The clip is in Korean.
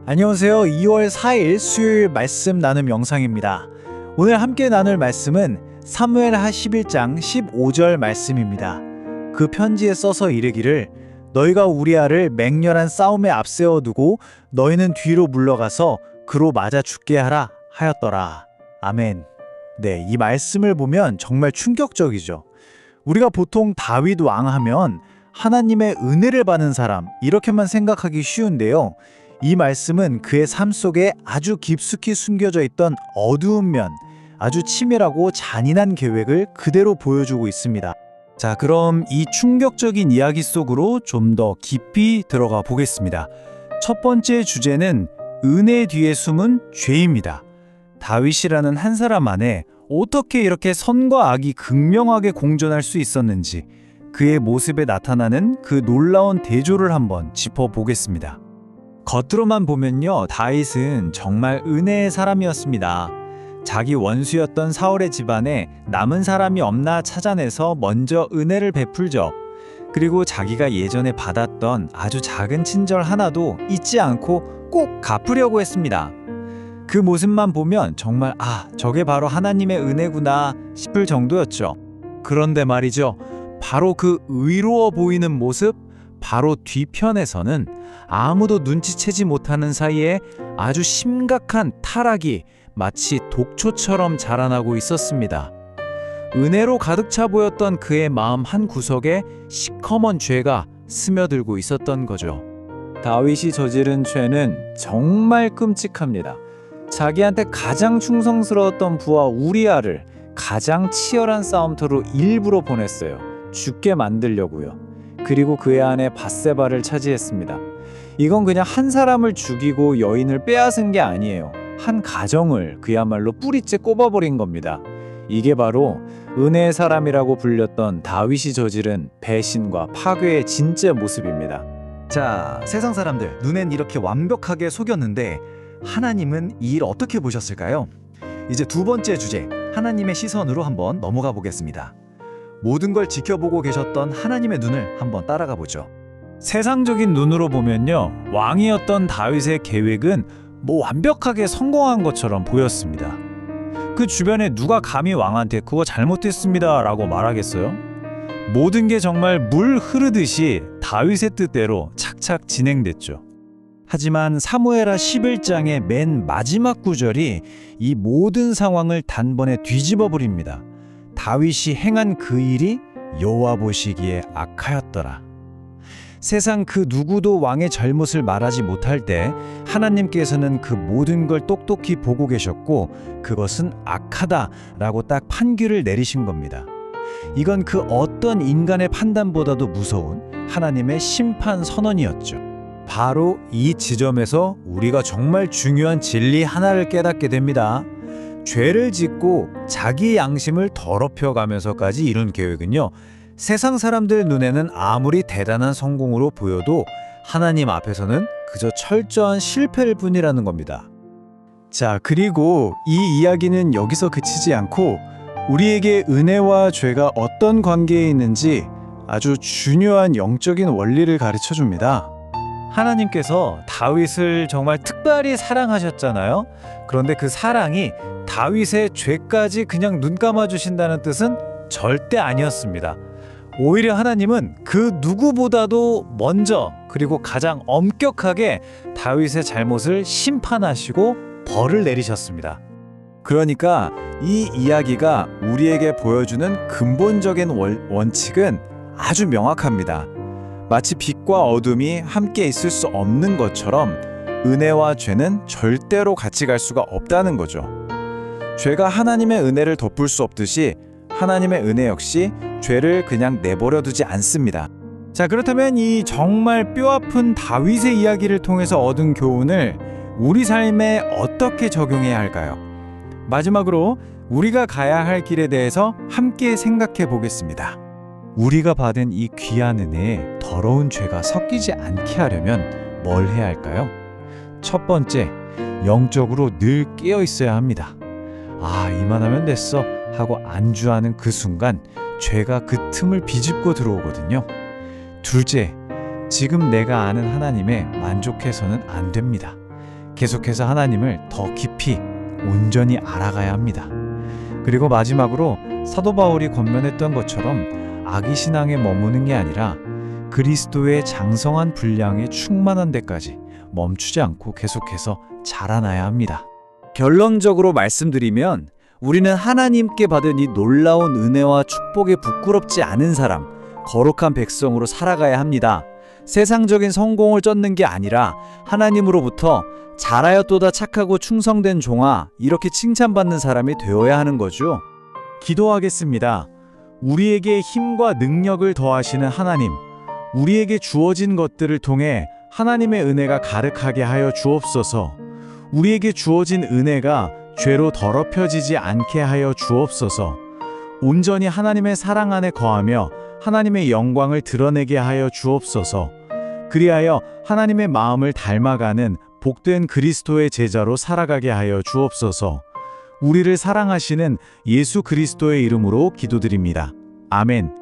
안녕하세요. 2월 4일 수요일 말씀 나눔 영상입니다. 오늘 함께 나눌 말씀은 사무엘하 11장 15절 말씀입니다. 그 편지에 써서 이르기를 너희가 우리아를 맹렬한 싸움에 앞세워 두고 너희는 뒤로 물러가서 그로 맞아 죽게 하라 하였더라. 아멘. 네, 이 말씀을 보면 정말 충격적이죠. 우리가 보통 다윗 왕 하면 하나님의 은혜를 받는 사람 이렇게만 생각하기 쉬운데요. 이 말씀은 그의 삶 속에 아주 깊숙이 숨겨져 있던 어두운 면, 아주 치밀하고 잔인한 계획을 그대로 보여주고 있습니다. 자, 그럼 이 충격적인 이야기 속으로 좀 더 깊이 들어가 보겠습니다. 첫 번째 주제는 은혜 뒤에 숨은 죄입니다. 다윗이라는 한 사람 안에 어떻게 이렇게 선과 악이 극명하게 공존할 수 있었는지 그의 모습에 나타나는 그 놀라운 대조를 한번 짚어보겠습니다. 겉으로만 보면요, 다윗은 정말 은혜의 사람이었습니다. 자기 원수였던 사울의 집안에 남은 사람이 없나 찾아내서 먼저 은혜를 베풀죠. 그리고 자기가 예전에 받았던 아주 작은 친절 하나도 잊지 않고 꼭 갚으려고 했습니다. 그 모습만 보면 정말 저게 바로 하나님의 은혜구나 싶을 정도였죠. 그런데 말이죠, 바로 그 의로워 보이는 모습, 바로 뒤편에서는 아무도 눈치채지 못하는 사이에 아주 심각한 타락이 마치 독초처럼 자라나고 있었습니다. 은혜로 가득 차 보였던 그의 마음 한 구석에 시커먼 죄가 스며들고 있었던 거죠. 다윗이 저지른 죄는 정말 끔찍합니다. 자기한테 가장 충성스러웠던 부하 우리아를 가장 치열한 싸움터로 일부러 보냈어요. 죽게 만들려고요. 그리고 그의 아내 밧세바를 차지했습니다. 이건 그냥 한 사람을 죽이고 여인을 빼앗은 게 아니에요. 한 가정을 그야말로 뿌리째 꼽아버린 겁니다. 이게 바로 은혜의 사람이라고 불렸던 다윗이 저지른 배신과 파괴의 진짜 모습입니다. 자, 세상 사람들 눈엔 이렇게 완벽하게 속였는데 하나님은 이 일 어떻게 보셨을까요? 이제 두 번째 주제, 하나님의 시선으로 한번 넘어가 보겠습니다. 모든 걸 지켜보고 계셨던 하나님의 눈을 한번 따라가 보죠. 세상적인 눈으로 보면요, 왕이었던 다윗의 계획은 완벽하게 성공한 것처럼 보였습니다. 그 주변에 누가 감히 왕한테 그거 잘못했습니다 라고 말하겠어요? 모든 게 정말 물 흐르듯이 다윗의 뜻대로 착착 진행됐죠. 하지만 사무엘하 11장의 맨 마지막 구절이 이 모든 상황을 단번에 뒤집어 버립니다. 다윗이 행한 그 일이 여호와 보시기에 악하였더라. 세상 그 누구도 왕의 잘못을 말하지 못할 때 하나님께서는 그 모든 걸 똑똑히 보고 계셨고 그것은 악하다라고 딱 판결을 내리신 겁니다. 이건 그 어떤 인간의 판단보다도 무서운 하나님의 심판 선언이었죠. 바로 이 지점에서 우리가 정말 중요한 진리 하나를 깨닫게 됩니다. 죄를 짓고 자기 양심을 더럽혀가면서까지 이룬 계획은요, 세상 사람들 눈에는 아무리 대단한 성공으로 보여도 하나님 앞에서는 그저 철저한 실패일 뿐이라는 겁니다. 자, 그리고 이 이야기는 여기서 그치지 않고 우리에게 은혜와 죄가 어떤 관계에 있는지 아주 중요한 영적인 원리를 가르쳐 줍니다. 하나님께서 다윗을 정말 특별히 사랑하셨잖아요. 그런데 그 사랑이 다윗의 죄까지 그냥 눈 감아주신다는 뜻은 절대 아니었습니다. 오히려 하나님은 그 누구보다도 먼저 그리고 가장 엄격하게 다윗의 잘못을 심판하시고 벌을 내리셨습니다. 그러니까 이 이야기가 우리에게 보여주는 근본적인 원칙은 아주 명확합니다. 마치 빛과 어둠이 함께 있을 수 없는 것처럼 은혜와 죄는 절대로 같이 갈 수가 없다는 거죠. 죄가 하나님의 은혜를 덮을 수 없듯이 하나님의 은혜 역시 죄를 그냥 내버려 두지 않습니다. 자, 그렇다면 이 정말 뼈아픈 다윗의 이야기를 통해서 얻은 교훈을 우리 삶에 어떻게 적용해야 할까요? 마지막으로 우리가 가야 할 길에 대해서 함께 생각해 보겠습니다. 우리가 받은 이 귀한 은혜에 더러운 죄가 섞이지 않게 하려면 뭘 해야 할까요? 첫 번째, 영적으로 늘 깨어 있어야 합니다. 이만하면 됐어 하고 안주하는 그 순간 죄가 그 틈을 비집고 들어오거든요. 둘째, 지금 내가 아는 하나님에 만족해서는 안 됩니다. 계속해서 하나님을 더 깊이 온전히 알아가야 합니다. 그리고 마지막으로 사도 바울이 권면했던 것처럼 악의 신앙에 머무는 게 아니라 그리스도의 장성한 분량에 충만한 데까지 멈추지 않고 계속해서 자라나야 합니다. 결론적으로 말씀드리면 우리는 하나님께 받은 이 놀라운 은혜와 축복에 부끄럽지 않은 사람, 거룩한 백성으로 살아가야 합니다. 세상적인 성공을 쫓는 게 아니라 하나님으로부터 잘하였도다 착하고 충성된 종아, 이렇게 칭찬받는 사람이 되어야 하는 거죠. 기도하겠습니다. 우리에게 힘과 능력을 더하시는 하나님, 우리에게 주어진 것들을 통해 하나님의 은혜가 가득하게 하여 주옵소서. 우리에게 주어진 은혜가 죄로 더럽혀지지 않게 하여 주옵소서. 온전히 하나님의 사랑 안에 거하며 하나님의 영광을 드러내게 하여 주옵소서. 그리하여 하나님의 마음을 닮아가는 복된 그리스도의 제자로 살아가게 하여 주옵소서. 우리를 사랑하시는 예수 그리스도의 이름으로 기도드립니다. 아멘.